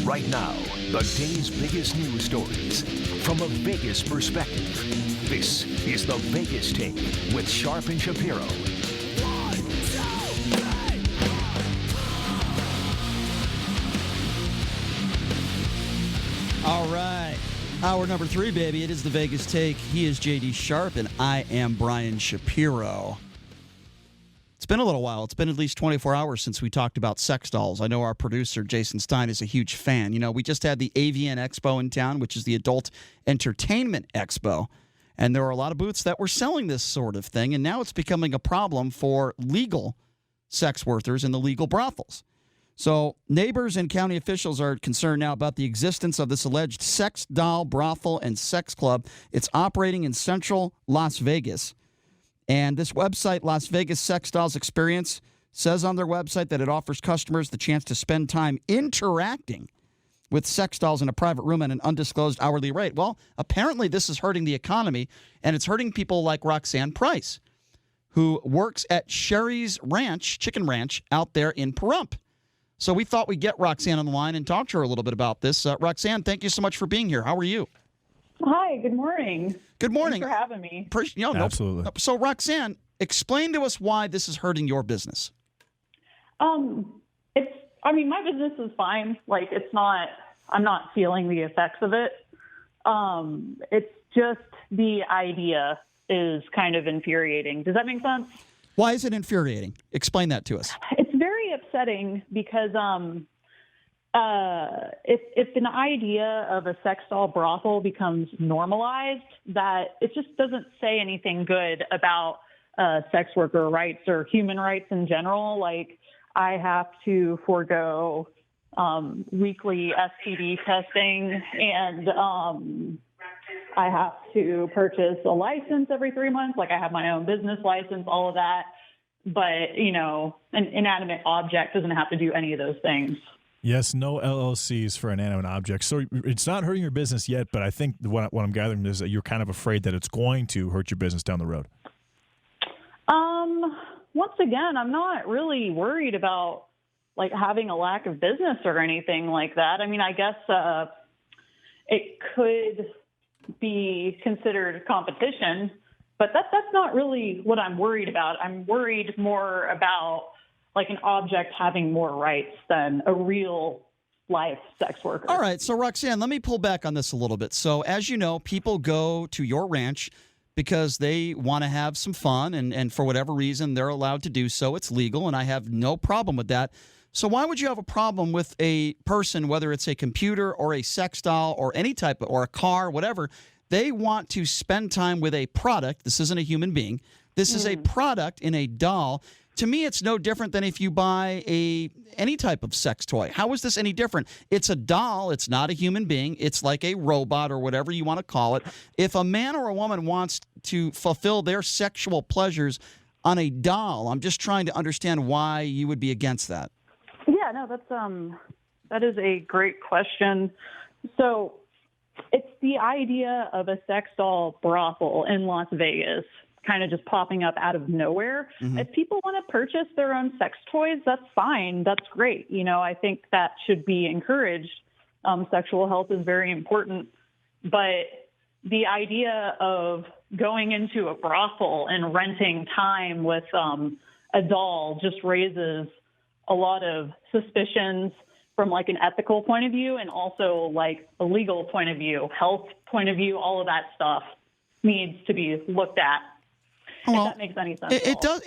Right now, the day's biggest news stories from a Vegas perspective. This is the Vegas Take with Sharp and Shapiro. All right. Hour number 3, baby. It is the Vegas Take. He is J.D. Sharp, and I am Brian Shapiro. It's been a little while. It's been at least 24 hours since we talked about sex dolls. I know our producer, Jason Stein, is a huge fan. You know, we just had the AVN Expo in town, which is the Adult Entertainment Expo, and there were a lot of booths that were selling this sort of thing, and now it's becoming a problem for legal sex workers in the legal brothels. So neighbors and county officials are concerned now about the existence of this alleged sex doll brothel and sex club. It's operating in central Las Vegas. And this website, Las Vegas Sex Dolls Experience, says on their website that it offers customers the chance to spend time interacting with sex dolls in a private room at an undisclosed hourly rate. Well, apparently this is hurting the economy, and it's hurting people like Roxanne Price, who works at Sheri's Ranch, Chicken Ranch, out there in Pahrump. So we thought we'd get Roxanne on the line and talk to her a little bit about this. Roxanne, thank you so much for being here. How are you? Hi, good morning. Good morning. Thanks for having me. Absolutely. So, Roxanne, explain to us why this is hurting your business. My business is fine. I'm not feeling the effects of it. It's just the idea is kind of infuriating. Does that make sense? Why is it infuriating? Explain that to us. It's very upsetting because if an idea of a sex doll brothel becomes normalized, that it just doesn't say anything good about sex worker rights or human rights in general. Like, I have to forego weekly STD testing, and I have to purchase a license every 3 months. Like, I have my own business license, all of that. But, an inanimate object doesn't have to do any of those things. Yes, no LLCs for inanimate objects. So it's not hurting your business yet, but I think what I'm gathering is that you're kind of afraid that it's going to hurt your business down the road. Once again, I'm not really worried about having a lack of business or anything like that. I mean, I guess it could be considered competition, but that's not really what I'm worried about. I'm worried more about an object having more rights than a real life sex worker. All right. So, Roxanne, let me pull back on this a little bit. So, as you know, people go to your ranch because they want to have some fun, and for whatever reason, they're allowed to do so. It's legal, and I have no problem with that. So why would you have a problem with a person, whether it's a computer or a sex doll or any type of, or a car, whatever? They want to spend time with a product. This isn't a human being. This is a product in a doll. To me, it's no different than if you buy any type of sex toy. How is this any different? It's a doll. It's not a human being. It's like a robot or whatever you want to call it. If a man or a woman wants to fulfill their sexual pleasures on a doll, I'm just trying to understand why you would be against that. Yeah, no, that is a great question. So it's the idea of a sex doll brothel in Las Vegas kind of just popping up out of nowhere. Mm-hmm. If people want to purchase their own sex toys, that's fine. That's great. I think that should be encouraged. Sexual health is very important. But the idea of going into a brothel and renting time with a doll just raises a lot of suspicions from an ethical point of view, and also a legal point of view, health point of view. All of that stuff needs to be looked at. Well, if that makes any sense.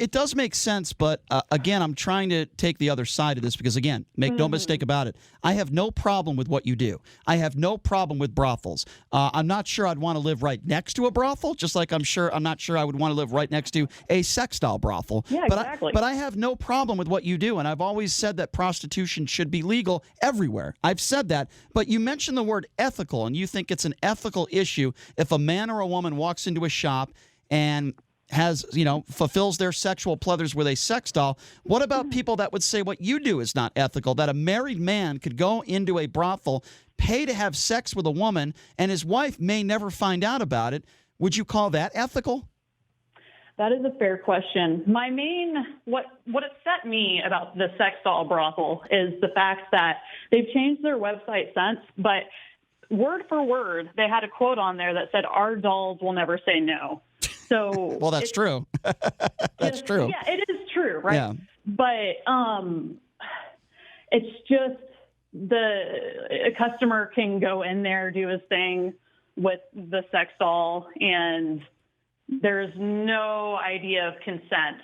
It does make sense, but again, I'm trying to take the other side of this because, again, make no mistake about it. I have no problem with what you do. I have no problem with brothels. I'm not sure I'd want to live right next to a brothel, just like I'm not sure I would want to live right next to a sex doll brothel. Yeah, exactly. But I have no problem with what you do, and I've always said that prostitution should be legal everywhere. I've said that, but you mentioned the word ethical, and you think it's an ethical issue if a man or a woman walks into a shop and fulfills their sexual pleasures with a sex doll. What about people that would say what you do is not ethical, that a married man could go into a brothel, pay to have sex with a woman, and his wife may never find out about it? Would you call that ethical? That is a fair question. My main, what upset me about the sex doll brothel is the fact that they've changed their website since, but word for word, they had a quote on there that said, "Our dolls will never say no." So, Well, that's true. That's true. Yeah, it is true, right? Yeah. But it's just a customer can go in there, do his thing with the sex doll, and there's no idea of consent.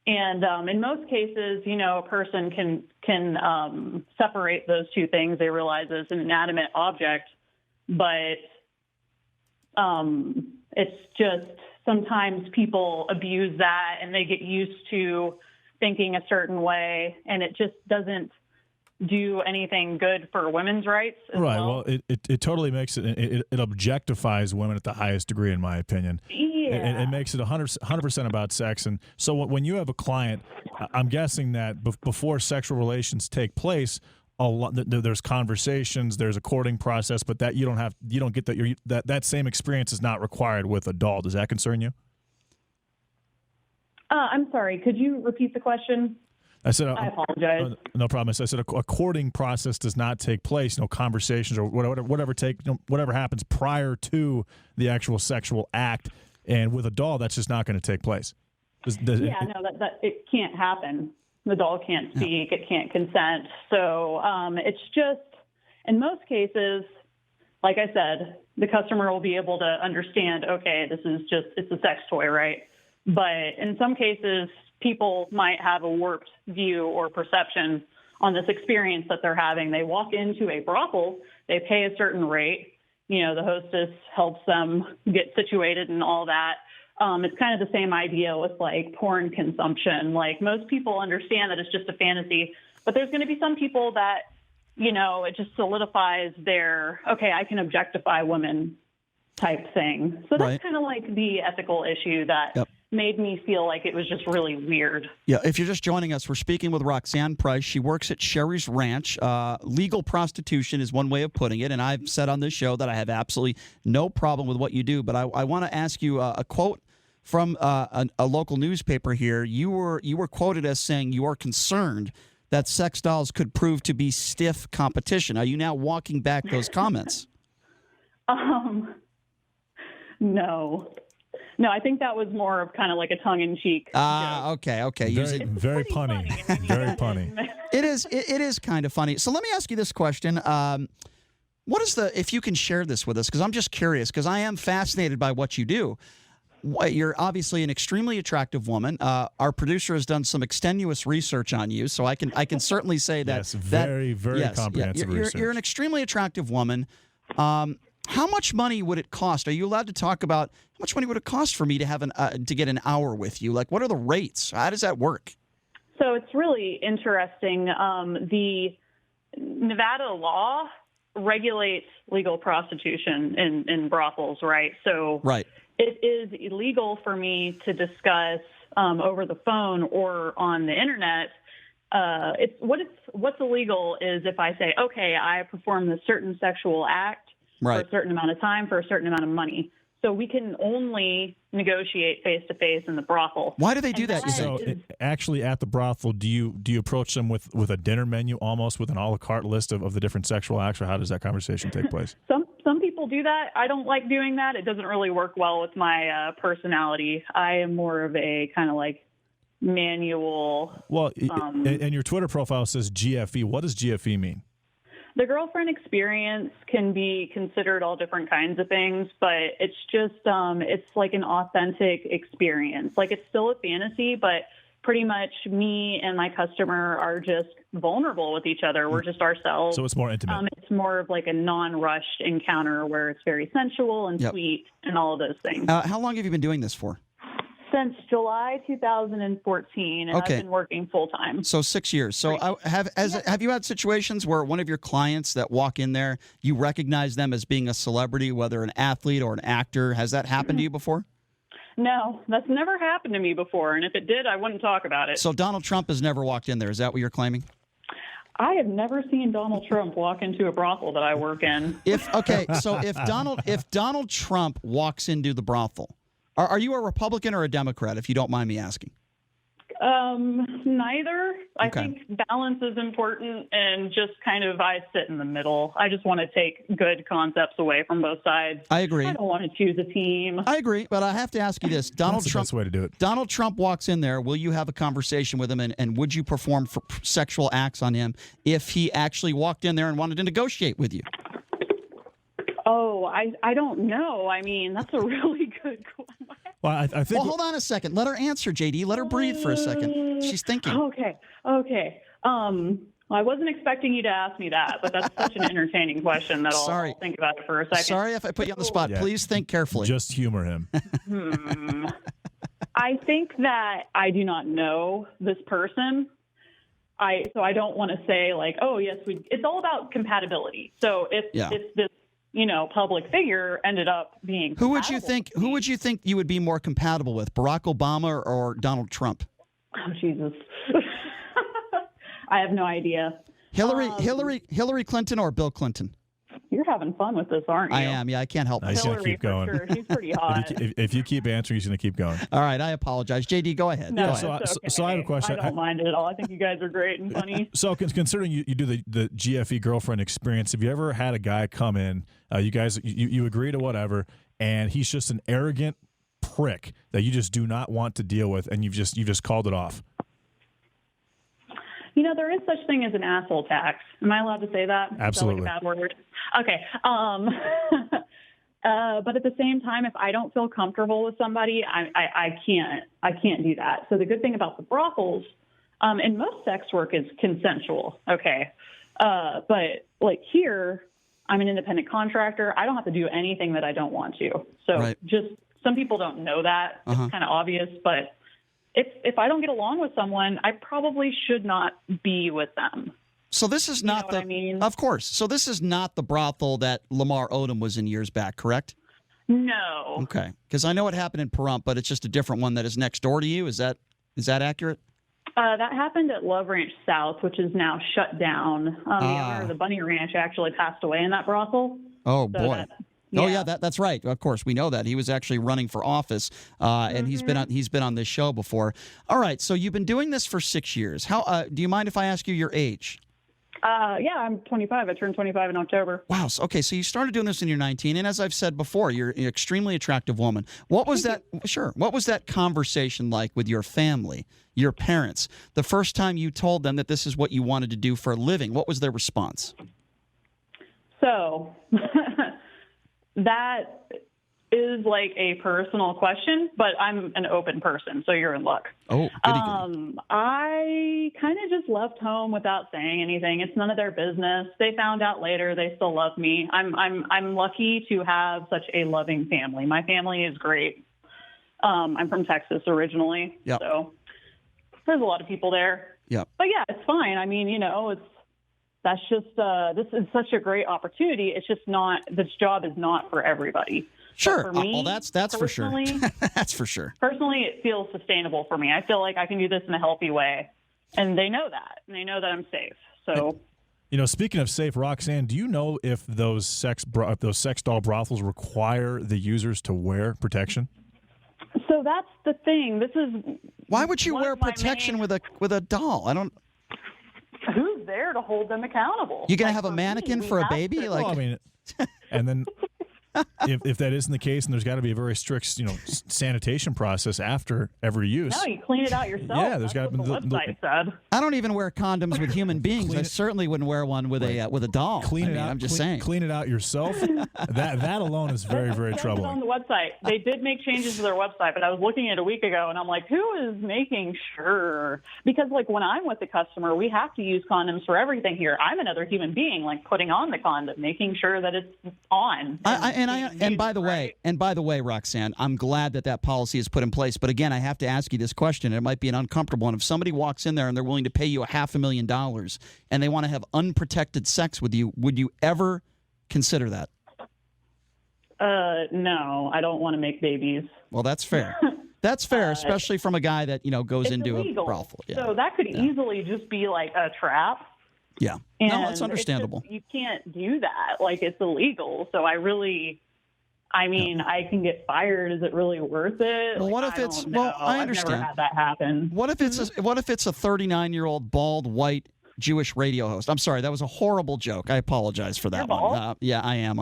And in most cases, a person can separate those two things. They realize it's an inanimate object, but it's just sometimes people abuse that and they get used to thinking a certain way, and it just doesn't do anything good for women's rights as right. well. Well, it totally makes it objectifies women at the highest degree, in my opinion. Yeah. It makes it 100% about sex. And so when you have a client, I'm guessing that before sexual relations take place, there's conversations, there's a courting process, but that you don't get that same experience is not required with a doll. Does that concern you? I'm sorry. Could you repeat the question? I said, I apologize. No problem. I said a courting process does not take place. No conversations or whatever happens prior to the actual sexual act. And with a doll, that's just not going to take place. That it can't happen. The doll can't speak. It can't consent. So it's just, in most cases, like I said, the customer will be able to understand, okay, it's a sex toy, right? But in some cases, people might have a warped view or perception on this experience that they're having. They walk into a brothel, they pay a certain rate. The hostess helps them get situated and all that. It's kind of the same idea with like porn consumption. Like most people understand that it's just a fantasy, but there's going to be some people that, it just solidifies their, okay, I can objectify women type thing. So that's kind of like the ethical issue that made me feel like it was just really weird. Yeah, if you're just joining us, we're speaking with Roxanne Price. She works at Sheri's Ranch. Legal prostitution is one way of putting it, and I've said on this show that I have absolutely no problem with what you do, but I want to ask you a quote from a local newspaper here. You were quoted as saying you are concerned that sex dolls could prove to be stiff competition. Are you now walking back those comments? No, I think that was more of kind of like a tongue-in-cheek joke. Okay. Very punny. Very punny. It is kind of funny. So let me ask you this question. What is if you can share this with us, because I'm just curious, because I am fascinated by what you do. You're obviously an extremely attractive woman. Our producer has done some extenuous research on you, so I can certainly say that. Yes, very comprehensive research. You're an extremely attractive woman. How much money would it cost? Are you allowed to talk about how much money would it cost for me to have to get an hour with you? Like, what are the rates? How does that work? So it's really interesting. The Nevada law regulates legal prostitution in brothels, right? So it is illegal for me to discuss over the phone or on the internet. What's illegal is if I say, okay, I perform this certain sexual act for a certain amount of time for a certain amount of money. So we can only negotiate face-to-face in the brothel. Why do they do that? So actually at the brothel, do you approach them with a dinner menu, almost with an a la carte list of the different sexual acts, or how does that conversation take place? Some people do that. I don't like doing that. It doesn't really work well with my personality. I am more of a kind of like manual. Well, and your Twitter profile says GFE. What does GFE mean? The girlfriend experience can be considered all different kinds of things, but it's just, it's like an authentic experience. Like, it's still a fantasy, but pretty much me and my customer are just vulnerable with each other. We're just ourselves. So it's more intimate. It's more of like a non-rushed encounter where it's very sensual and sweet and all of those things. How long have you been doing this for? Since July 2014, and I've been working full-time. So 6 years. So have you had situations where one of your clients that walk in there, you recognize them as being a celebrity, whether an athlete or an actor? Has that happened to you before? No, that's never happened to me before, and if it did, I wouldn't talk about it. So Donald Trump has never walked in there. Is that what you're claiming? I have never seen Donald Trump walk into a brothel that I work in. So if Donald Trump walks into the brothel, Are you a Republican or a Democrat, if you don't mind me asking? Neither. I Okay. think balance is important, and just kind of I sit in the middle. I just want to take good concepts away from both sides. I agree. I don't want to choose a team. I agree, but I have to ask you this. Donald That's the Trump best way to do it. Donald Trump walks in there. Will you have a conversation with him, and would you perform for sexual acts on him if he actually walked in there and wanted to negotiate with you? Oh, I don't know. I mean, that's a really good question. Well, I think. Well, hold on a second. Let her answer, JD. Let her breathe for a second. She's thinking. Okay. Well, I wasn't expecting you to ask me that, but that's such an entertaining question that I'll think about it for a second. Sorry if I put you on the spot. Yeah. Please think carefully. Just humor him. I think that I do not know this person. So I don't want to say like, oh yes, it's all about compatibility. So if this public figure ended up being Who would you think you would be more compatible with, Barack Obama or Donald Trump? Oh Jesus. I have no idea. Hillary Clinton or Bill Clinton? You're having fun with this, aren't you? I am. Yeah, I can't help He's myself. going to keep going. For sure. She's pretty hot. If you keep answering, he's going to keep going. All right, I apologize. JD, go ahead. No, Go it's ahead. okay. So I have a question. I don't mind it at all. I think you guys are great and funny. So considering you do the GFE girlfriend experience, have you ever had a guy come in, you guys, you agree to whatever, and he's just an arrogant prick that you just do not want to deal with, and you've just called it off? There is such thing as an asshole tax. Am I allowed to say that? Absolutely. Is that like a bad word? Okay. But at the same time, if I don't feel comfortable with somebody, I can't do that. So the good thing about the brothels, and most sex work is consensual. Okay. But like here, I'm an independent contractor. I don't have to do anything that I don't want to. So just some people don't know that. It's kind of obvious, but if I don't get along with someone, I probably should not be with them. So this is not what I mean? Of course. So this is not the brothel that Lamar Odom was in years back, correct? No. Okay. Because I know it happened in Pahrump, but it's just a different one that is next door to you. Is that accurate? That happened at Love Ranch South, which is now shut down. The owner of the Bunny Ranch actually passed away in that brothel. Oh, So boy. Oh yeah, that's right. Of course, we know that he was actually running for office, and he's been on this show before. All right, so you've been doing this for 6 years. How do you mind if I ask you your age? Yeah, I'm 25. I turned 25 in October. Wow. Okay, so you started doing this when you're 19, and as I've said before, you're an extremely attractive woman. What was that? Sure. What was that conversation like with your family, your parents, the first time you told them that this is what you wanted to do for a living? What was their response? So. That is like a personal question, but I'm an open person, so you're in luck. Oh, goody. I kind of just left home without saying anything. It's none of their business. They found out later. They still love me. I'm lucky to have such a loving family. My family is great. I'm from Texas originally, so there's a lot of people there. Yeah. But yeah, it's fine. I mean, that's just this is such a great opportunity. It's just not, this job is not for everybody. Sure. For me, well, that's for sure. That's for sure. Personally, it feels sustainable for me. I feel like I can do this in a healthy way, and they know that, and they know that I'm safe. So, speaking of safe, Roxanne, do you know if those sex doll brothels require the users to wear protection? So that's the thing. This is why would you wear protection with a doll? I don't. Who's there to hold them accountable? You gonna have a mannequin for a baby? Well, I mean, and then if that isn't the case, and there's got to be a very strict, sanitation process after every use. No, you clean it out yourself. Yeah, there's got to be the website said. I don't even wear condoms with human beings. I certainly wouldn't wear one with a doll. Clean it out. I'm just saying. Clean it out yourself. that alone is very, very troubling. On the website, they did make changes to their website, but I was looking at it a week ago, and I'm like, who is making sure? Because like when I'm with the customer, we have to use condoms for everything here. I'm another human being, like putting on the condom, making sure that it's on. And by the way, Roxanne, I'm glad that policy is put in place. But again, I have to ask you this question. It might be an uncomfortable one. If somebody walks in there and they're willing to pay you $500,000 and they want to have unprotected sex with you, would you ever consider that? No, I don't want to make babies. Well, that's fair. That's fair, especially from a guy that goes into illegal. A brothel. Yeah. So that could easily just be like a trap. Yeah, and no, that's understandable. You can't do that. Like it's illegal. So I I mean, I can get fired. Is it really worth it? Well, what if I it's don't know. well? I I've never understand. had that happen. What if it's a 39-year-old bald white Jewish radio host? I'm sorry, that was a horrible joke. I apologize for that You're one. bald? Yeah, I am.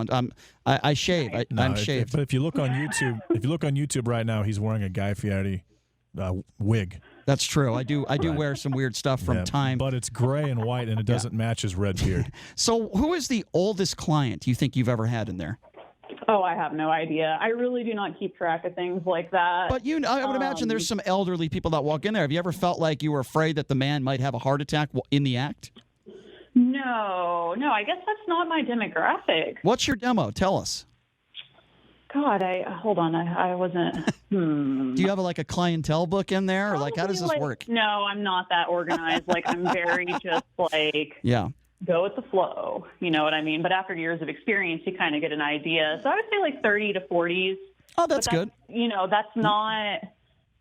I shave. I'm shaved. But if you look on YouTube, right now, he's wearing a Guy Fieri wig. That's true. I do wear some weird stuff from time. But it's gray and white, and it doesn't match his red beard. So, who is the oldest client you think you've ever had in there? Oh, I have no idea. I really do not keep track of things like that. But I would imagine there's some elderly people that walk in there. Have you ever felt like you were afraid that the man might have a heart attack in the act? No, I guess that's not my demographic. What's your demo? Tell us. God, hold on. I wasn't. Do you have a clientele book in there, or how does this work? No, I'm not that organized. I'm very just yeah. Go with the flow. You know what I mean? But after years of experience, you kind of get an idea. So I would say 30 to 40s. Oh, that's good. That's not.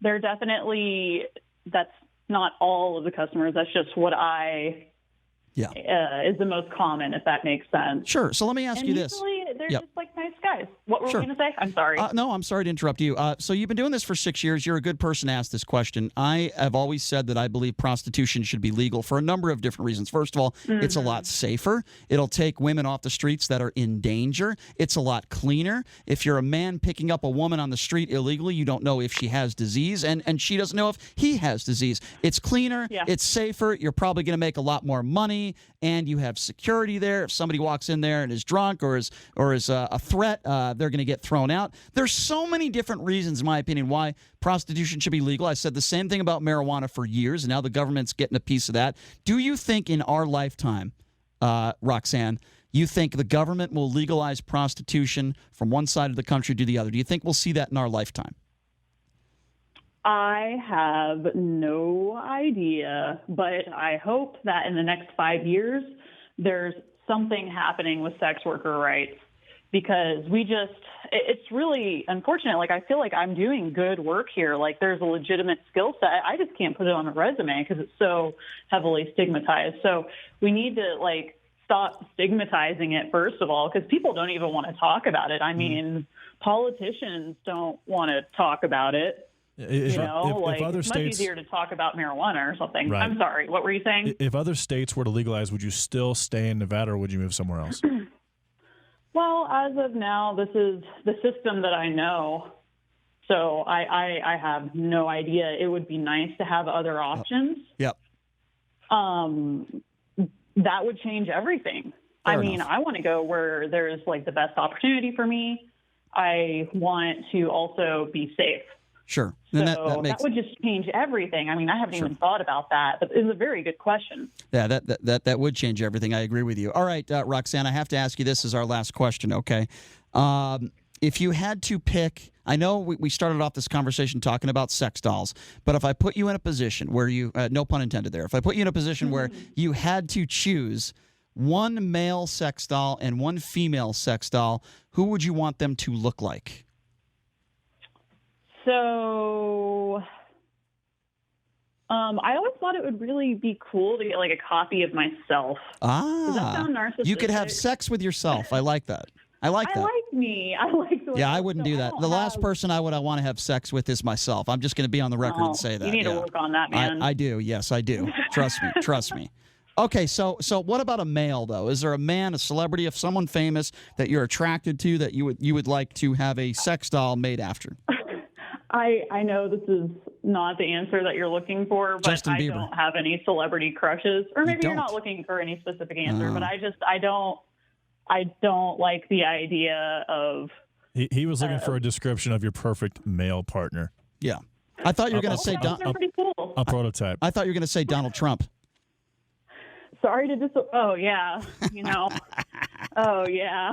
They're definitely. That's not all of the customers. That's just what is the most common, if that makes sense. Sure. So let me ask you this. Usually they're just nice guys. What were we going to say? I'm sorry. No, I'm sorry to interrupt you. So you've been doing this for 6 years. You're a good person to ask this question. I have always said that I believe prostitution should be legal for a number of different reasons. First of all, it's a lot safer. It'll take women off the streets that are in danger. It's a lot cleaner. If you're a man picking up a woman on the street illegally, you don't know if she has disease, and she doesn't know if he has disease. It's cleaner. Yeah. It's safer. You're probably going to make a lot more money, and you have security there. If somebody walks in there and is drunk or is a threat, they're going to get thrown out. There's so many different reasons, in my opinion, why prostitution should be legal. I said the same thing about marijuana for years, and now the government's getting a piece of that. Do you think in our lifetime, Roxanne, you think the government will legalize prostitution from one side of the country to the other? Do you think we'll see that in our lifetime? I have no idea, but I hope that in the next 5 years, there's something happening with sex worker rights, because it's really unfortunate. I feel like I'm doing good work here. There's a legitimate skill set. I just can't put it on a resume because it's so heavily stigmatized. So we need to stop stigmatizing it, first of all, because people don't even want to talk about it. I mean, politicians don't want to talk about it. If other it's much states, easier to talk about marijuana or something. Right. I'm sorry, what were you saying? If other states were to legalize, would you still stay in Nevada, or would you move somewhere else? Well, as of now, this is the system that I know. So I have no idea. It would be nice to have other options. Yep. That would change everything. Fair enough. I want to go where there's the best opportunity for me. I want to also be safe. Sure. So And that would just change everything. I haven't even thought about that, but it's a very good question. Yeah, that would change everything. I agree with you. All right, Roxanne, I have to ask you this as our last question, okay? If you had to pick, I know we started off this conversation talking about sex dolls, but if I put you in a position where you, no pun intended there, if I put you in a position where you had to choose one male sex doll and one female sex doll, who would you want them to look like? So I always thought it would really be cool to get a copy of myself. Does that sound narcissistic? You could have sex with yourself. I like that. I like me. I like the way I wouldn't do that. The last person I would want to have sex with is myself. I'm just going to be on the record and say that. You need to work on that, man. I do. Yes, I do. Trust me. Okay, so what about a male, though? Is there a man, a celebrity, if someone famous that you're attracted to that you would like to have a sex doll made after? I know this is not the answer that you're looking for, but Justin I Bieber. don't have any celebrity crushes. Or maybe you're not don't? looking for any specific answer, but I don't like the idea of... He was looking for a description of your perfect male partner. Yeah. I thought you were going to say they're pretty cool. A prototype. I thought you were going to say Donald Trump. Sorry to oh, yeah. Oh, yeah.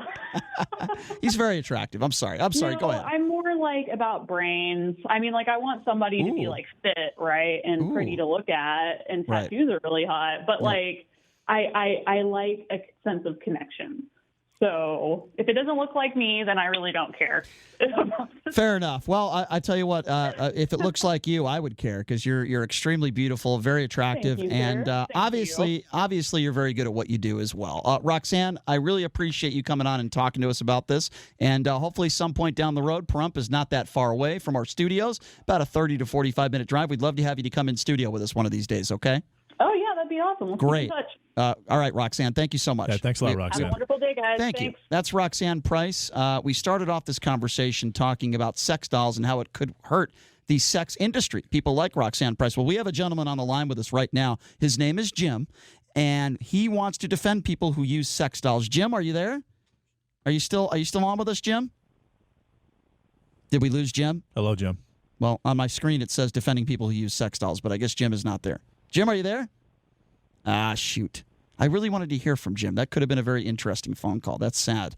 He's very attractive. I'm sorry. No, Go ahead. I'm more about brains. I want somebody to be fit, right, and pretty to look at, and tattoos are really hot. But I like a sense of connection. So if it doesn't look like me, then I really don't care. Fair enough. Well, I tell you what, if it looks like you, I would care because you're extremely beautiful, very attractive, Thank you, and sir. Thank obviously you're very good at what you do as well. Roxanne, I really appreciate you coming on and talking to us about this, and hopefully some point down the road, Pahrump is not that far away from our studios, about a 30 to 45-minute drive. We'd love to have you to come in studio with us one of these days, okay? Oh, yeah, that'd be awesome. Let's Great. keep in touch. All right, Roxanne, thank you so much. Yeah, thanks a lot, Have Roxanne. a wonderful day, guys. Thank you. Thanks. That's Roxanne Price. We started off this conversation talking about sex dolls and how it could hurt the sex industry. People like Roxanne Price. Well, we have a gentleman on the line with us right now. His name is Jim, and he wants to defend people who use sex dolls. Jim, are you there? Are you still on with us, Jim? Did we lose Jim? Hello, Jim. Well, on my screen it says defending people who use sex dolls, but I guess Jim is not there. Jim, are you there? Ah, shoot. I really wanted to hear from Jim. That could have been a very interesting phone call. That's sad.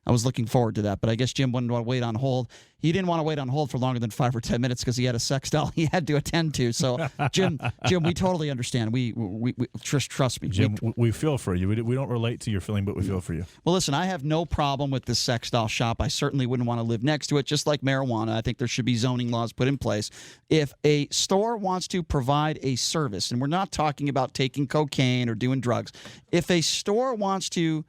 I was looking forward to that, but I guess Jim wouldn't want to wait on hold. He didn't want to wait on hold for longer than 5 or 10 minutes because he had a sex doll he had to attend to. So, Jim, we totally understand. We trust me. Jim, we feel for you. We don't relate to your feeling, but we feel for you. Well, listen, I have no problem with this sex doll shop. I certainly wouldn't want to live next to it, just like marijuana. I think there should be zoning laws put in place. If a store wants to provide a service, and we're not talking about taking cocaine or doing drugs, if a store wants to,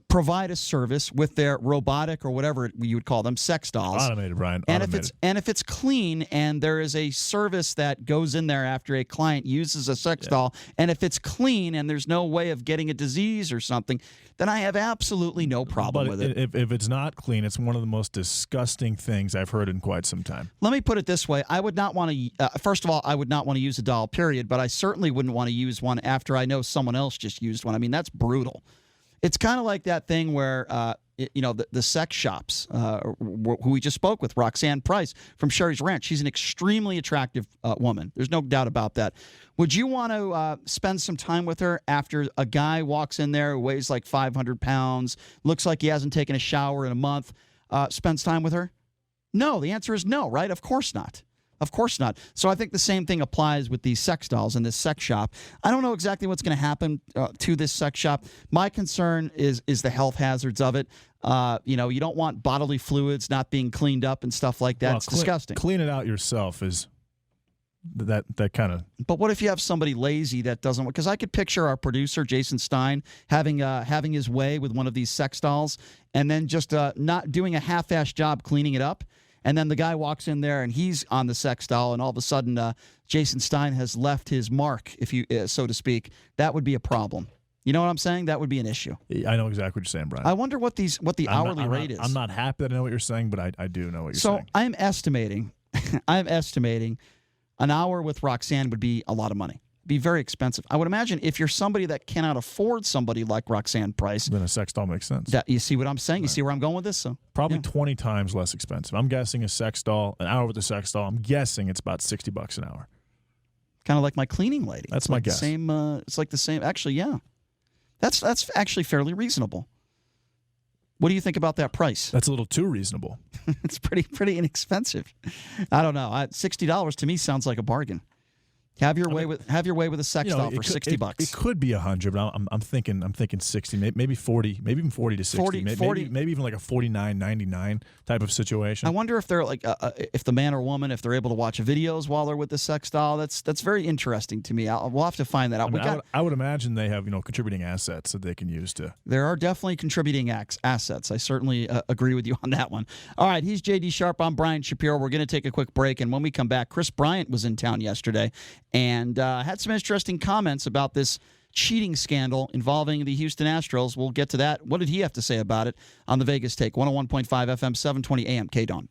provide a service with their robotic or whatever you would call them, sex dolls. Automated, Brian. And Automated. if it's clean and there is a service that goes in there after a client uses a sex doll, and if it's clean and there's no way of getting a disease or something, then I have absolutely no problem with it. If it's not clean, it's one of the most disgusting things I've heard in quite some time. Let me put it this way. I would not want to, first of all, I would not want to use a doll, period, but I certainly wouldn't want to use one after I know someone else just used one. I mean, that's brutal. It's kind of like that thing where, the sex shops, who we just spoke with, Roxanne Price from Sheri's Ranch. She's an extremely attractive woman. There's no doubt about that. Would you want to spend some time with her after a guy walks in there who weighs like 500 pounds, looks like he hasn't taken a shower in a month, spends time with her? No, the answer is no, right? Of course not. Of course not. So I think the same thing applies with these sex dolls in this sex shop. I don't know exactly what's going to happen to this sex shop. My concern is the health hazards of it. You don't want bodily fluids not being cleaned up and stuff like that. Well, it's disgusting. Clean it out yourself is that kind of. But what if you have somebody lazy that doesn't? Because I could picture our producer Jason Stein having his way with one of these sex dolls, and then just not doing a half-assed job cleaning it up. And then the guy walks in there, and he's on the sex doll, and all of a sudden, Jason Stein has left his mark, if you so to speak. That would be a problem. You know what I'm saying? That would be an issue. I know exactly what you're saying, Brian. I wonder what the hourly rate is. I'm not happy that I know what you're saying, but I do know what you're saying. So I'm estimating an hour with Roxanne would be a lot of money. Be very expensive. I would imagine if you're somebody that cannot afford somebody like Roxanne Price, then a sex doll makes sense. You see what I'm saying? Right. You see where I'm going with this? So probably 20 times less expensive. I'm guessing a sex doll, an hour with a sex doll, I'm guessing it's about $60 an hour. Kind of like my cleaning lady. That's it's my like guess. It's like the same. Actually, yeah. That's actually fairly reasonable. What do you think about that price? That's a little too reasonable. It's pretty inexpensive. I don't know. $60 to me sounds like a bargain. Have your way with a sex doll for $60. It could be 100, but I'm thinking 60, maybe 40, maybe even 40 to 60, 40. Maybe even like a 49.99 type of situation. I wonder if they're like if the man or woman, if they're able to watch videos while they're with the sex doll. That's very interesting to me. We'll have to find that out. I would imagine they have contributing assets that they can use to. There are definitely contributing assets. I certainly agree with you on that one. All right, he's J.D. Sharp. I'm Brian Shapiro. We're going to take a quick break, and when we come back, Chris Bryant was in town yesterday and had some interesting comments about this cheating scandal involving the Houston Astros. We'll get to that. What did he have to say about it on the Vegas Take? 101.5 FM, 720 AM, KDON.